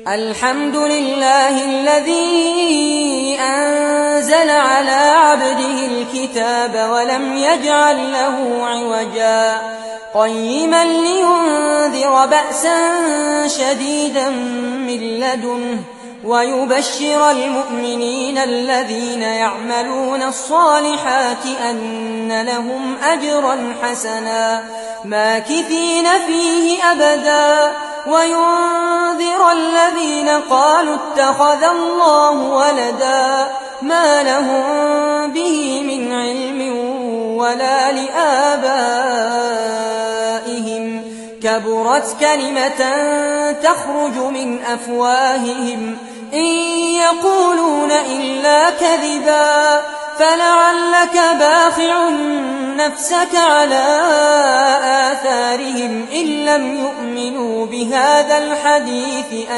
الحمد لله الذي أنزل على عبده الكتاب ولم يجعل له عوجا قيما لينذر بأسا شديدا من لدنه ويبشر المؤمنين الذين يعملون الصالحات أن لهم أجرا حسنا ماكثين فيه أبدا وينذر الذين قالوا اتخذ الله ولدا ما لهم به من علم ولا لآبائهم كبرت كلمة تخرج من أفواههم إن يقولون إلا كذبا فلعلك باخع نفسك على آثارهم إن لم يؤمنوا بهذا الحديث